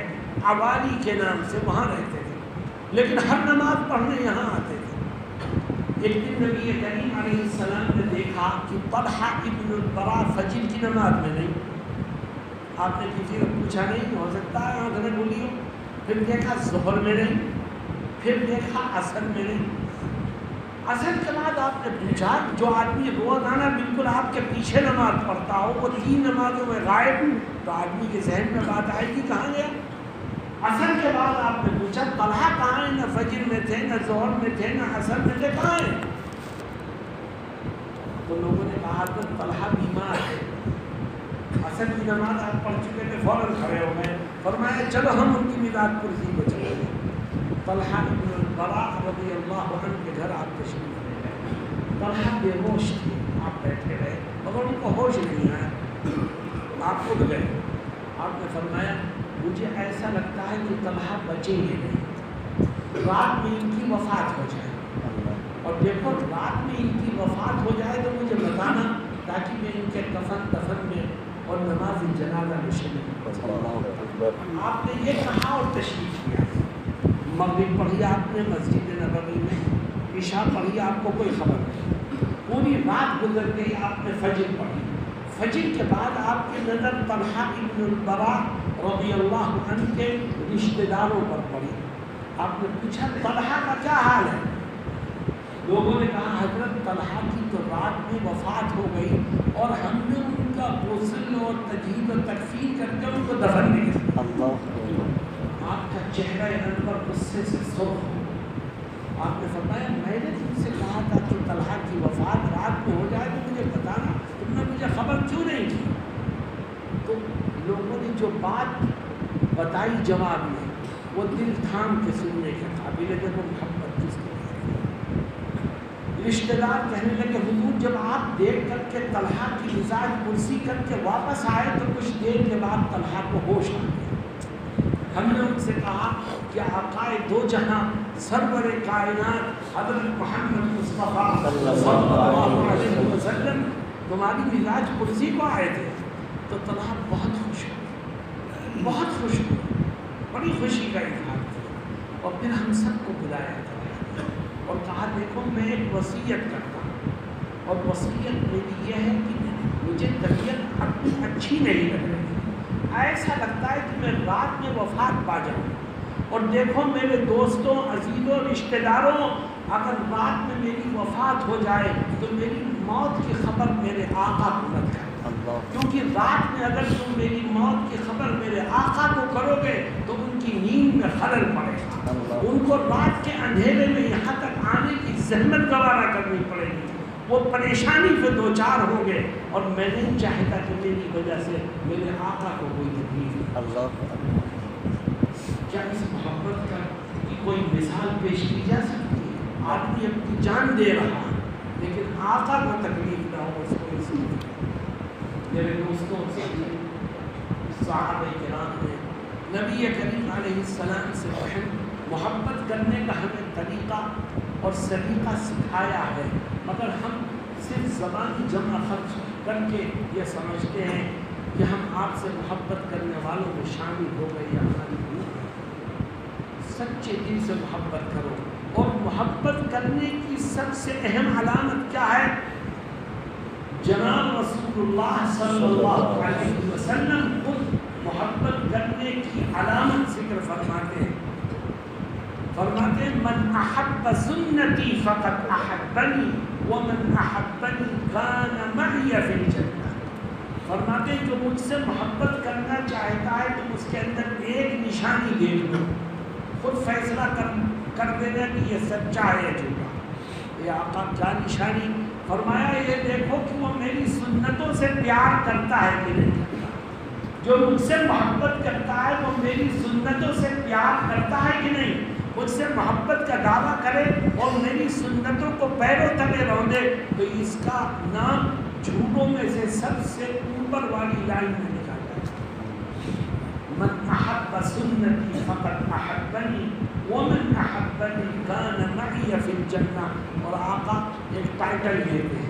عوالی کے نام سے، وہاں رہتے تھے، لیکن ہر نماز پڑھنے یہاں آتے تھے۔ ایک دن نبی کریم علیہ السلام نے دیکھا کہ طلحہ ابن البراء فجر کی نماز میں نہیں۔ آپ نے کسی کو پوچھا نہیں، ہو سکتا ہے آنکھ نہ کھلی ہو، پھر دیکھا ظہر میں نہیں، پھر دیکھا عصر میں نہیں۔ عصر کے بعد آپ نے پوچھا، جو آدمی روزانہ بالکل آپ کے پیچھے نماز پڑھتا ہو وہ 3 نمازوں میں غائب، تو آدمی کے ذہن میں بات آئے گی کہاں گیا؟ عصر کے بعد آپ نے پوچھا طلحہ کہاں ہے؟ نہ فجر میں تھے، نہ ظہر میں تھے، نہ عصر میں تھے، کہاں ہیں؟ تو لوگوں نے کہا کہ طلحہ بیمار ہے، عصر کی نماز آپ پڑھ چکے تھے، فوراً کھڑے ہو گئے، فرمایا چلو ہم ان کی میلاد پرسی کو چلے گئے۔ طلحہ ابن البراء رضی اللہ عنہ کے گھر آپ تشریف لے گئے۔ طلحہ بے ہوش تھے، آپ بیٹھے رہے مگر ان کو ہوش نہیں آیا، آپ اٹھ گئے۔ آپ نے فرمایا مجھے ایسا لگتا ہے کہ طلحہ بچیں گے نہیں، رات میں ان کی وفات ہو جائے، اور دیکھو رات میں ان کی وفات ہو جائے تو مجھے بتانا تاکہ میں ان کے کفن دفن میں اور نماز جنازہ میں شریک ہوں۔ آپ نے یہ کہا اور تشریف کیا۔ مغرب پڑھی آپ نے مسجد نبوی میں، عشاء پڑھی آپ کو کوئی خبر نہیں، پوری رات گزر گئی، آپ نے فجر پڑھی۔ فجر کے بعد آپ کی نظر طلحہ ابن البراء رضی اللہ عنہ کے رشتہ داروں پر پڑی۔ آپ نے پوچھا طلحہ کا کیا حال ہے؟ لوگوں نے کہا حضرت طلحہ کی تو رات میں وفات ہو گئی اور ہم نے ان کا غسل اور تجہیز و تکفین کر کے ان کو دفن نہیں کیا۔ آپ کا چہرہ انور غصے سے سرخ ہو۔ آپ نے فرمایا میں نے تم سے کہا تھا کہ طلحہ کی وفات رات میں ہو جائے تو مجھے بتانا، تم نے مجھے خبر کیوں نہیں کی؟ تو لوگوں نے جو بات بتائی جواب میں وہ دل تھام کے سننے کے قابل ہے۔ جب محبت کس کو رشتہ دار کہنے لگے حضور جب آپ دیکھ کر کے طلحہ کی مزاج پرسی کر کے واپس آئے تو کچھ دیر کے بعد طلحہ کو ہوش آ گیا۔ ہم نے ان سے کہا کہ آقائے دو جہاں سرور کائنات حضرت محمد مصطفیٰ صلی اللہ علیہ وسلم تمہاری مزاج پرسی کو آئے تھے، تو طلحہ بہت خوش ہو، بہت خوش ہو، بڑی خوشی کا اظہار کیا، اور پھر ہم سب کو بلایا تھا اور کہا دیکھو میں ایک وصیت کرتا ہوں، اور وصیت میری یہ ہے کہ مجھے طبیعت اپنی اچھی نہیں لگ رہی، ایسا لگتا ہے کہ میں رات میں وفات پا جاؤں، اور دیکھو میرے دوستوں عزیزوں رشتہ داروں اگر رات میں میری وفات ہو جائے تو میری موت کی خبر میرے آقا کو مت کرو، کیونکہ رات میں اگر تم میری موت کی خبر میرے آقا کو کرو گے تو ان کی نیند میں خلل پڑے گا، ان کو رات کے اندھیرے میں یہاں تک آنے کی زحمت گوارا کرنی پڑے گی، وہ پریشانی پہ دوچار ہوں گے، اور میں نہیں چاہتا کہ میری وجہ سے میرے آقا کو کوئی تکلیف ہو۔ کیا اس محبت کا کی کوئی مثال پیش کی جا سکتی ہے؟ آدمی اپنی جان دے رہا ہے لیکن آقا کو تکلیف نہ ہو، اس کو اس میرے دوستوں سے صحابہ کرام نے نبی کریم علیہ السلام سے محبت کرنے کا ہمیں طریقہ اور سلیقہ سکھایا ہے، مگر ہم صرف زبانی جمع خرچ کر کے یہ سمجھتے ہیں کہ ہم آپ سے محبت کرنے والوں میں شامل ہو گئے یا ہماری سچے دل سے محبت کرو، اور محبت کرنے کی سب سے اہم علامت کیا ہے؟ جناب رسول اللہ صلی اللہ علیہ وسلم خود محبت کرنے کی علامت ذکر فرماتے ہیں، من احب سنتی فقد احبنی ومن احبنی کان معی فی الجنہ۔ فرماتے ہیں جو مجھ سے محبت کرنا چاہتا ہے تو اس کے اندر ایک نشانی دیکھ لو، خود فیصلہ کر دینا کہ یہ سچا ہے یا جھوٹا۔ یہ آقا کیا نشانی؟ فرمایا یہ دیکھو کہ وہ میری سنتوں سے پیار کرتا ہے کہ نہیں کرتا، جو مجھ سے محبت کرتا ہے وہ میری سنتوں سے پیار کرتا ہے کہ نہیں، مجھ سے محبت کا دعویٰ کرے اور میری سنتوں کو پیروں تلے رونده تو اس کا نام جھوٹوں میں سے سب سے اوپر والی لائن میں لکھا جائے۔ من احب سنتی فقد احبنی ومن احبنی کان معی فی الجنہ۔ اور آقا ایک ٹائٹل دیتے ہیں،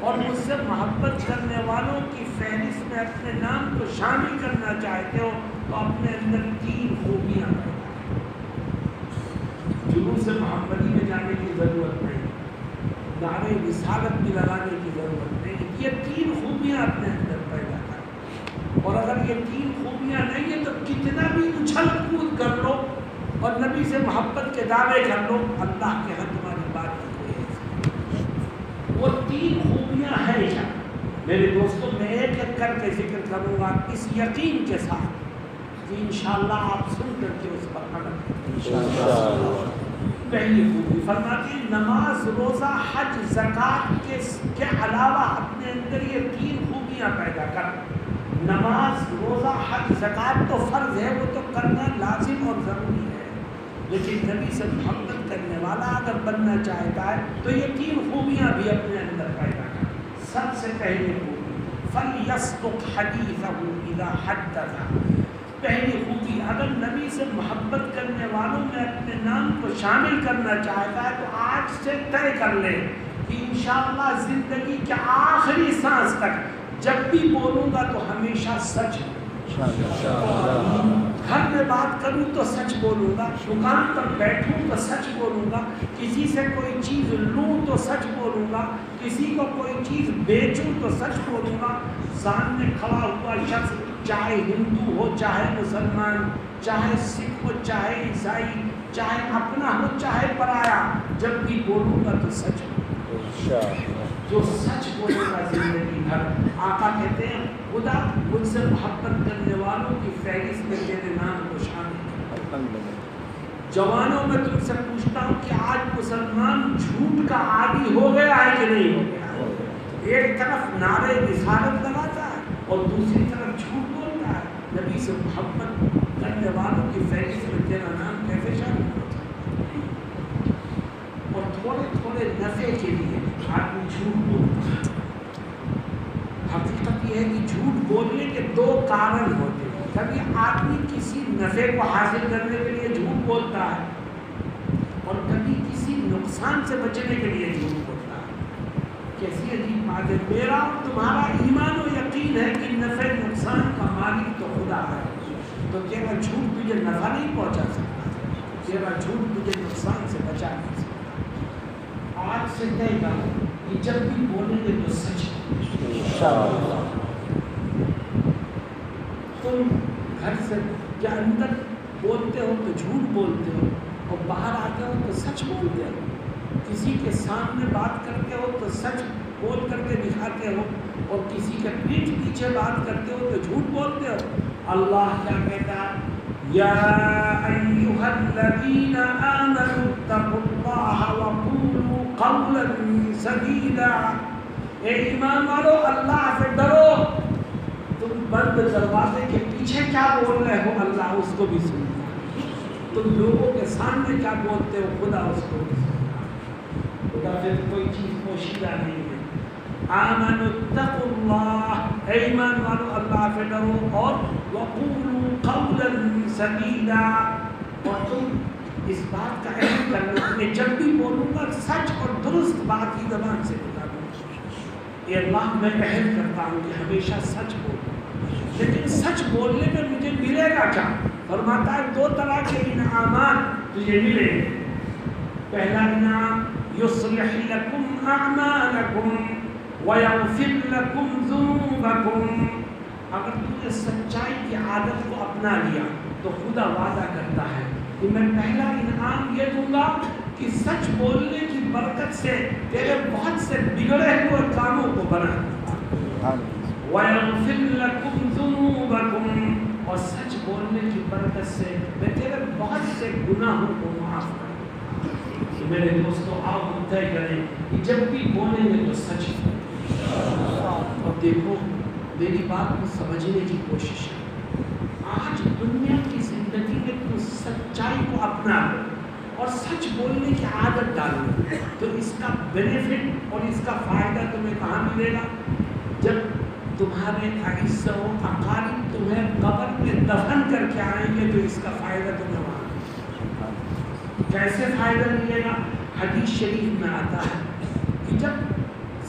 اور مجھ سے محبت کرنے والوں کی فہرست میں اپنے نام کو شامل کرنا چاہتے ہو تو اپنے اندر 3 خوبیاں پیدا کرو۔ جلوس محمدی میں جانے کی ضرورت نہیں، نعرہ رسالت بھی لگانے کی ضرورت نہیں، یہ 3 خوبیاں اپنے اندر پیدا کرو۔ اور اگر یہ 3 خوبیاں نہیں ہیں تو کتنا بھی اچھل کود کر لو اور نبی سے محبت کے دعوے کر لو، اللہ کے ہاں تمہاری بات کی کوئی ایسی وہ 3 خوبیاں ہیں کیا؟ میرے دوستوں میں ایک ایک کر کے ذکر کروں گا اس یقین کے ساتھ کہ انشاءاللہ آپ سن کر کے اس پر عمل کریں۔ پہلی خوبی فرماتے ہیں نماز، روزہ، حج، زکوٰۃ کے علاوہ اپنے اندر یہ 3 خوبیاں پیدا کر۔ نماز، روزہ، حج، زکوٰۃ تو فرض ہے، وہ تو کرنا لازم اور ضروری ہے، لیکن نبی سے محبت کرنے والا اگر بننا چاہتا ہے تو یہ 3 خوبیاں بھی اپنے اندر پیدا کر۔ سب سے پہلی خوبی فَلْيَصْدُقْ حَدِيثَهُ إِذَا حَدَّثَ، پہلی خوبی اگر نبی سے محبت کرنے والوں میں اپنے نام کو شامل کرنا چاہتا ہے تو آج سے طے کر لے کہ انشاءاللہ زندگی کے آخری سانس تک جب بھی بولوں گا تو ہمیشہ سچ، گھر میں بات کروں تو سچ بولوں گا، دکان پر بیٹھوں تو سچ بولوں گا، کسی سے کوئی چیز لوں تو سچ بولوں گا، کسی کو کوئی چیز بیچوں تو سچ بولوں گا۔ سامنے کھڑا ہوا شخص چاہے ہندو ہو، چاہے مسلمان، چاہے سکھ ہو، چاہے عیسائی، چاہے اپنا ہو چاہے پرایا، جب بھی بولوں گا تو سچ بولوں، جو سچ بولے گا زندگی بھر۔ آقا کہتے ہیں خدا مجھ سے محبت کرنے والوں کی فہرست میں تیرے نام کو شامل کر۔ جوانوں میں تم سے پوچھتا ہوں کہ آج مسلمان جھوٹ کا عادی ہو گیا ہے کہ نہیں ہو گیا؟ ایک طرف نعرہ رسالت لگاتا ہے اور دوسری طرف جھوٹ بولتا ہے۔ نبی سے محبت کرنے والوں کی فہرست میں تیرا نام کیسے شامل ہوتا ہے؟ اور تھوڑے تھوڑے نفع کے لیے آدمی جھوٹ بولتا ہے۔ حقیقت یہ ہے کہ جھوٹ بولنے کے 2 کارن ہوتے ہیں۔ کبھی آدمی کسی نفع کو حاصل کرنے کے لیے جھوٹ بولتا ہے اور کبھی کسی نقصان سے بچنے کے لیے جھوٹ بولتا ہے۔ کیسی عجیب بات ہے، میرا اور تمہارا ایمان و یقین ہے کہ نفع نقصان کا مالک تو خدا ہے، تو تیرا جھوٹ تجھے نفع نہیں پہنچا سکتا، تیرا جھوٹ تجھے نقصان سے بچا نہیں سکتا۔ آج سے طے کرو کہ جب بھی بولیں گے تو سچ تم گھر سے کیا اندر بولتے ہو تو جھوٹ بولتے ہو اور باہر آتے ہو تو سچ بولتے ہو، کسی کے سامنے بات کرتے ہو تو سچ بول کر کے دکھاتے ہو اور کسی کے پیٹھ پیچھے بات کرتے ہو تو جھوٹ بولتے ہو۔ اللہ کیا کہتا ہے یا ایھا الذین آمنوا اتقوا اللہ وقولوا قولا سدیدا، اے ایمان والو اللہ سے ڈرو، تم بند دروازے کے پیچھے کیا بول رہے ہو اللہ اس کو بھی سنتا ہے، تم لوگوں کے سامنے کیا بولتے ہو خدا اس کو بھی سنتا ہے، خدا سے کوئی چیز پوشیدہ نہیں ہے۔ آمنوا اتقوا اللہ، اے ایمان والو اللہ سے ڈرو اور وقولوا قولا سدیدا، اور تم اس بات کا عہد کر لو کہ جب بھی بولوں گا سچ اور درست بات ہی زبان سے نکالوں۔ اے اللہ میں عہد کرتا ہوں کہ ہمیشہ سچ بولوں، لیکن سچ بولنے میں مجھے ملے گا کیا؟ فرماتا ہے 2 طرح کے انعامات تجھے ملیں گے۔ پہلا انعام یصلح لکم اعمالکم ویغفر لکم ذنوبکم، اگر تم نے سچائی کی عادت کو اپنا لیا تو خدا وعدہ کرتا ہے کہ میں پہلا انعام یہ دوں گا کہ سچ بولنے کی برکت سے تیرے بہت سے بگڑے ہوئے کاموں کو بنا دوں، وَيَغْفِرْ لَكُمْ ذُنُوبَكُمْ، اور سچ بولنے کی برکت سے میں تیرے بہت سے گناہوں کو معاف کر دوں۔ میرے دوستو آؤ ہم طے کریں کہ جب بھی بولیں گے تو سچ بولیں۔ اور دیکھو میری بات کو سمجھنے کی کوشش ہے، آج دنیا کی زندگی میں تم سچائی کو اپنا لو اور سچ بولنے کی عادت ڈالو تو اس کا بینیفٹ اور اس کا فائدہ تمہیں کہاں ملے گا؟ جب تمہارے اعزاء و اقارب تمہیں قبر میں دفن کر کے آئیں گے تو اس کا فائدہ تمہیں وہاں ملے گا۔ کیسے فائدہ ملے گا؟ حدیث شریف میں آتا ہے کہ جب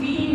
3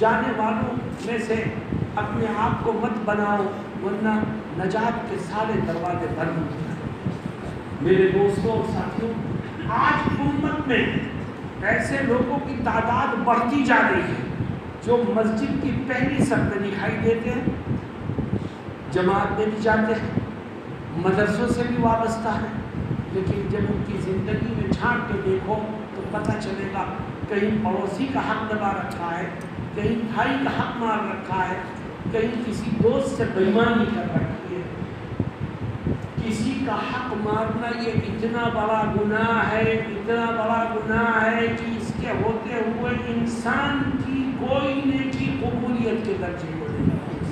جانے والوں میں سے اپنے آپ کو مت بناؤ ورنہ نجات کے سارے دروازے بند ہو جائیں۔ میرے دوستوں اور ساتھیوں، آج امت میں ایسے لوگوں کی تعداد بڑھتی جا رہی ہے جو مسجد کی پہلی صف میں دکھائی دیتے ہیں، جماعت میں بھی جاتے ہیں، مدرسوں سے بھی وابستہ ہیں، لیکن جب ان کی زندگی میں جھانک کے دیکھو تو پتہ چلے گا کہیں پڑوسی کا حق دبا رکھا ہے، کہیں بھائی کا حق مار رکھا ہے، کہیں کسی دوست سے بے ایمانی کر رکھی ہے۔ کسی کا حق مارنا یہ اتنا بڑا گناہ ہے، اتنا بڑا گناہ ہے کہ اس کے ہوتے ہوئے انسان کی کوئی نیکی قبولیت کے درجے کو نہیں پہنچ۔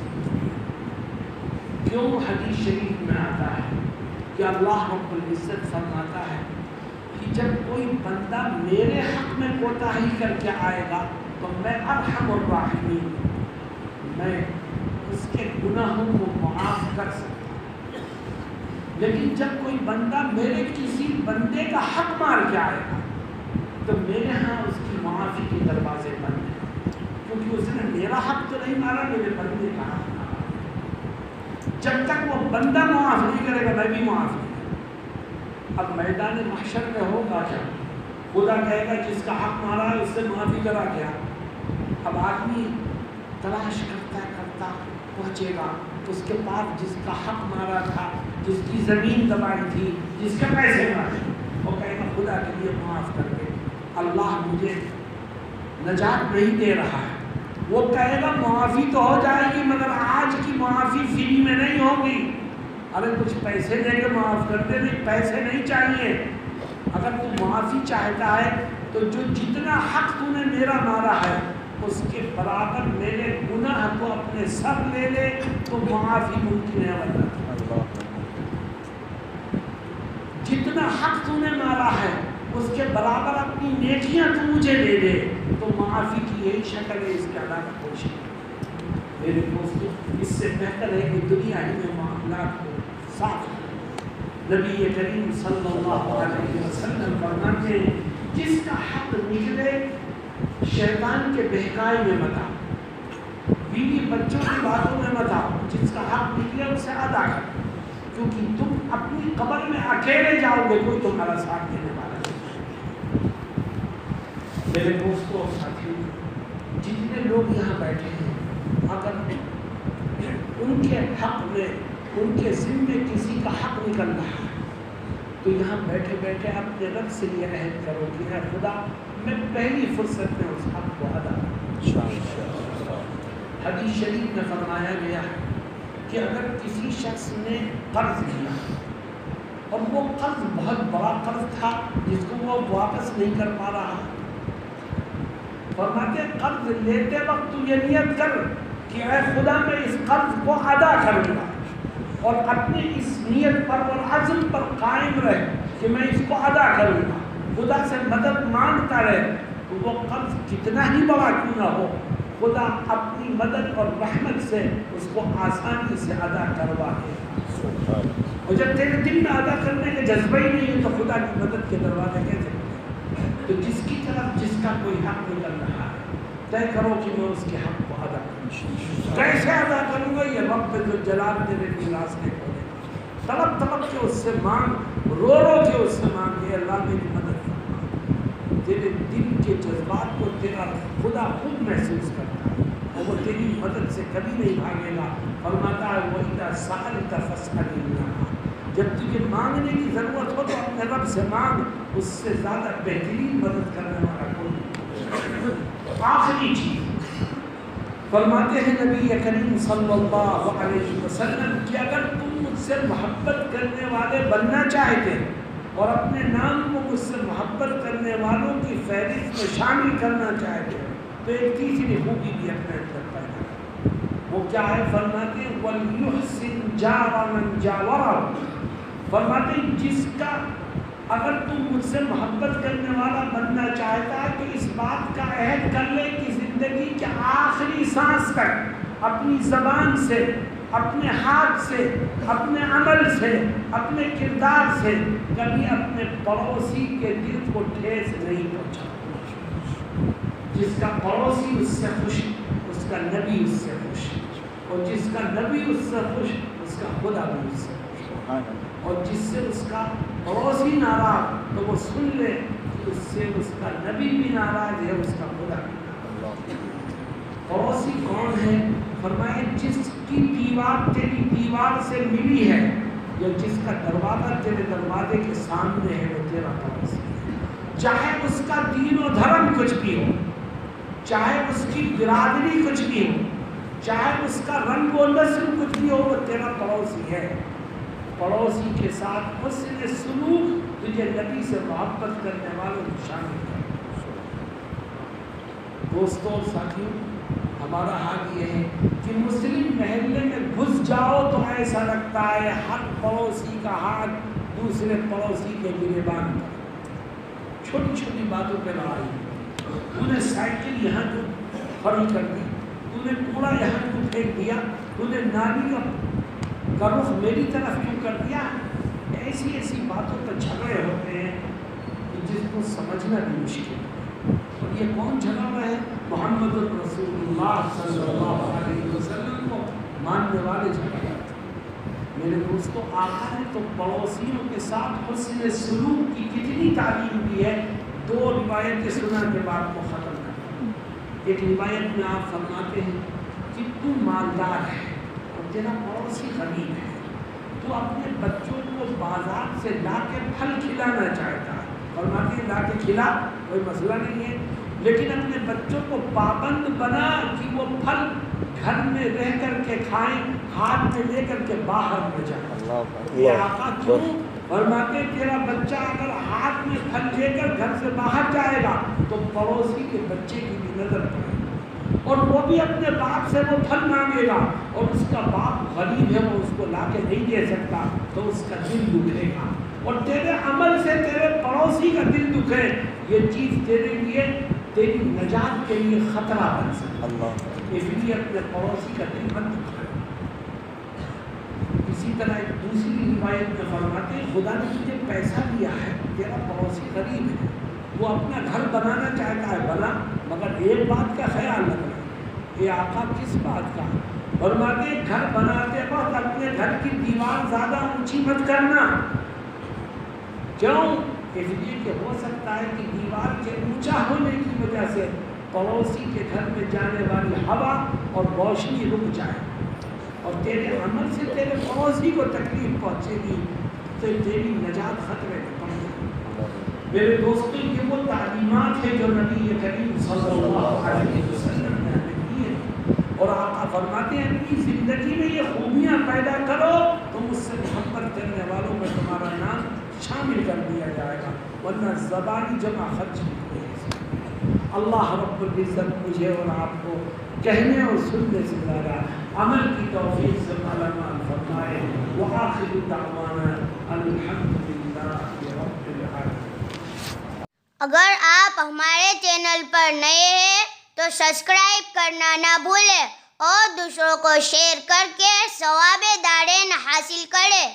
کیوں؟ حدیث شریف میں آتا ہے کہ اللہ رب العزت فرماتا ہے کہ جب کوئی بندہ میرے حق میں کوتاہی کر کے آئے گا تو میں ارحم الراحمین، میں اس کے گناہوں کو معاف کر سکتا ہوں، لیکن جب کوئی بندہ میرے کسی بندے کا حق مار کے آئے گا تو میرے ہاں اس کی معافی کے دروازے بند ہیں، کیونکہ اس نے میرا حق تو نہیں مارا، میرے بندے کا حق مارا۔ جب تک وہ بندہ معاف نہیں کرے گا میں بھی معاف نہیں کروں۔ اب میدان محشر میں ہوگا کیا؟ خدا کہے گا جس کا حق مارا ہے اس سے معافی کرا گیا۔ اب آدمی تلاش کرتا کرتا پہنچے گا تو اس کے پاس جس کا حق مارا تھا، جس کی زمین دبائی تھی، جس کے پیسے مارے، وہ کہے گا خدا کے لیے معاف کر دے، اللہ مجھے نجات نہیں دے رہا ہے۔ وہ کہے گا معافی تو ہو جائے گی مگر آج کی معافی فری میں نہیں ہوگی۔ ارے کچھ پیسے دے کے معاف کر دے، نہیں پیسے نہیں چاہیے۔ اگر تو معافی چاہتا ہے تو جو جتنا حق تو نے میرا مارا ہے اس کے برابر میرے گناہ کو اپنے سر لے لے تو معافی ممکن ہے، ورنہ جتنا حق تو نے مارا ہے اس کے برابر اپنی نیکیاں تو مجھے دے دے تو معافی کی یہی شکل ہے، اس کے علاوہ کوئی شکل۔ میرے دوستو، اس سے بہتر ہے کہ دنیا ہی میں معاملات کو صاف کریں۔ نبی کریم صلی اللہ علیہ وسلم فرماتے ہیں جس کا حق نکلے شیطان کے بہکائی میں مت آؤ، بیوی بچوں کی باتوں میں مت آؤ، جس کا حق نکلے اسے ادا کرو، کیونکہ تم اپنی قبر میں اکیلے جاؤ گے، کوئی تمہارا ساتھ دینے والا نہیں۔ میرے دوستوں اور ساتھیوں، جتنے لوگ یہاں بیٹھے ہیں اگر ان کے حق میں، ان کے ذمے کسی کا حق نکل رہا ہے تو یہاں بیٹھے بیٹھے اپنے رب سے یہ عہد کرو کہ اے خدا میں پہلی فرصت میں اس حق کو ادا کروں۔ حدیث شریف میں فرمایا گیا ہے کہ اگر کسی شخص نے قرض لیا اور وہ قرض بہت بڑا قرض تھا جس کو وہ واپس نہیں کر پا رہا، فرماتے قرض لیتے وقت تو یہ نیت کر کہ اے خدا میں اس قرض کو ادا کروں گا، اور اپنی اس نیت پر اور عزم پر قائم رہے کہ میں اس کو ادا کروں گا، خدا سے مدد مانگتا رہے، تو وہ قرض کتنا ہی بڑا کیوں نہ ہو خدا اپنی مدد اور رحمت سے اس کو آسانی سے ادا کروا دے۔ اور جب تیرے دل میں ادا کرنے کا جذبہ ہی نہیں ہے تو خدا کی مدد کے دروازے کیسے کھلیں؟ تو جس کی طرف جس کا کوئی حق نکل رہا ہے طے کرو کہ میں اس کے حق کو ادا کروں۔ کیسے ادا کروں گا؟ یہ رب جو جلال تیرے لیے راستے کھولے، طلب طلب کے اس سے مانگ، رو رو کے اس سے مانگ، اے اللہ میری مدد فرما۔ تیرے دل کے جذبات کو تیرا خدا خود محسوس کرتا ہے اور وہ تیری مدد سے کبھی نہیں بھاگے گا۔ فرماتا ہے وَإِذَا سَأَلْتَ فَاسْأَلِ اللَّهَ، جب تجھے مانگنے کی ضرورت ہو تو اپنے رب سے مانگ، اس سے زیادہ بہترین مدد کرنے والا کوئی نہیں۔ آخری چیز فرماتے ہیں نبی کریم صلی اللہ علیہ وسلم کہ اگر تم مجھ سے محبت کرنے والے بننا چاہتے اور اپنے نام کو مجھ سے محبت کرنے والوں کی فہرست میں شامل کرنا چاہتے تو ایک تیسری خوبی بھی اپنے اندر پیدا کرو۔ وہ کیا ہے؟ فرماتے ہیں وَلْيُحْسِنْ جَارَ مَنْ جَاوَرَهُ، فرماتے ہیں جس کا اگر تم مجھ سے محبت کرنے والا بننا چاہتا ہے تو اس بات کا عہد کر لے کہ زندگی کے آخری سانس تک اپنی زبان سے، اپنے ہاتھ سے، اپنے عمل سے، اپنے کردار سے کبھی اپنے پڑوسی کے دل کو ٹھیس نہیں پہنچا۔ جس کا پڑوسی اس سے خوش کا نبی اس سے خوش ہے، اور جس کا نبی اس سے خوش اس کا خدا بھی اس سے خوش ہے، اور جس سے اس کا پڑوسی ناراض تو وہ سن لے کہ اس سے اس کا نبی بھی ناراض ہے، اس کا خدا بھی ناراض ہے۔ پڑوسی کون ہے؟ فرمائے جس کی دیوار تیری دیوار سے ملی ہے یا جس کا دروازہ تیرے دروازے کے سامنے ہے وہ تیرا پڑوسی ہے، چاہے اس کا دین و دھرم کچھ بھی ہو، چاہے اس کی برادری کچھ بھی ہو، چاہے اس کا رنگ و نسل کچھ بھی ہو، وہ تیرا پڑوسی ہے۔ پڑوسی کے ساتھ حسن سلوک تجھے نبی سے محبت کرنے والوں کو شامل کر۔ دوستوں اور ساتھیوں، ہمارا حال یہ ہے کہ مسلم محلے میں گھس جاؤ تو ایسا لگتا ہے ہر پڑوسی کا ہاتھ دوسرے پڑوسی کے گریبان پر، چھوٹی چھوٹی باتوں پہ لڑائی، تو نے سائیکل یہاں کو کھڑی کر دی، تو نے کوڑا یہاں کو پھینک دیا، تو نے نالی کا رخ میری طرف کیوں کر دیا، ایسی ایسی باتوں پر جھگڑے ہوتے ہیں کہ جس کو سمجھنا بھی مشکل ہے۔ اور یہ کون جھگڑ رہا ہے؟ محمد رسول اللہ صلی اللہ علیہ وسلم کو ماننے والے جھگڑ رہے ہیں۔ میرے دوستوں، آقا نے تو پڑوسیوں کے ساتھ حسن سلوک کی کتنی تعلیم دی ہے۔ دو روایتیں سنا کے بعد کو ختم کرتا۔ ایک روایت میں آپ فرماتے ہیں کہ تو مالدار ہے اور تیرا پڑوسی غریب ہے، تو اپنے بچوں کو بازار سے لا کے پھل کھلانا چاہتا ہے، فرماتے ہیں لا کے کھلا، کوئی مسئلہ نہیں ہے، لیکن اپنے بچوں کو پابند بنا کہ وہ پھل گھر میں رہ کر کے کھائیں، ہاتھ میں لے کر کے باہر نہ جائیں۔ یہ آقا کیوں؟ فرماتے تیرا بچہ اگر ہاتھ میں پھل لے کر گھر سے باہر جائے گا تو پڑوسی کے بچے کی بھی نظر پڑے گی، اور وہ بھی اپنے باپ سے وہ پھل مانگے گا، اور اس کا باپ غریب ہے، وہ اس کو لا کے نہیں دے سکتا، تو اس کا دل دکھے گا، اور تیرے عمل سے تیرے پڑوسی کا دل دکھے، یہ چیز تیرے لیے تیری نجات کے لیے خطرہ بن سکتا ہے، اس لیے اپنے پڑوسی کا دل مت دکھائے۔ اسی طرح ایک دوسری روایت میں فرماتے ہیں خدا نے تجھے پیسہ دیا ہے، تیرا پڑوسی غریب ہے، وہ اپنا گھر بنانا چاہتا ہے، بنا، مگر ایک بات کا خیال رکھنا۔ یہ آقا کس بات کا؟ فرماتے ہیں گھر بناتے وقت اپنے گھر کی دیوار زیادہ اونچی مت کرنا۔ کیوں؟ اس لیے کہ ہو سکتا ہے کہ دیوار کے اونچا ہونے کی وجہ سے پڑوسی کے گھر میں جانے والی ہوا اور روشنی رک جائے، اور تیرے عمل سے تیرے پڑوسی کو تکلیف پہنچے گی، تو تیری نجات خطرے میں پڑ جائے۔ میرے دوستوں، یہ وہ تعلیمات ہیں جو نبی کریم صلی اللہ علیہ وسلم نے ہمیں دی ہیں، اور آقا فرماتے ہیں اپنی زندگی میں یہ خوبیاں پیدا کرو تو مجھ سے محبت کرنے والوں میں تمہارا نام شامل کر دیا جائے گا، ورنہ زبانی جمع خرچ نہیں ہے۔ اللہ رب العزت مجھے اور آپ کو کہنے اور سننے سے زیادہ عمل کی توفیق سے مالا مال فرمائے۔ وآخر دعوانا الحمدللہ رب العالمین۔ اگر آپ ہمارے چینل پر نئے ہیں تو سبسکرائب کرنا نہ بھولیں اور دوسروں کو شیئر کر کے ثواب دارین حاصل کریں۔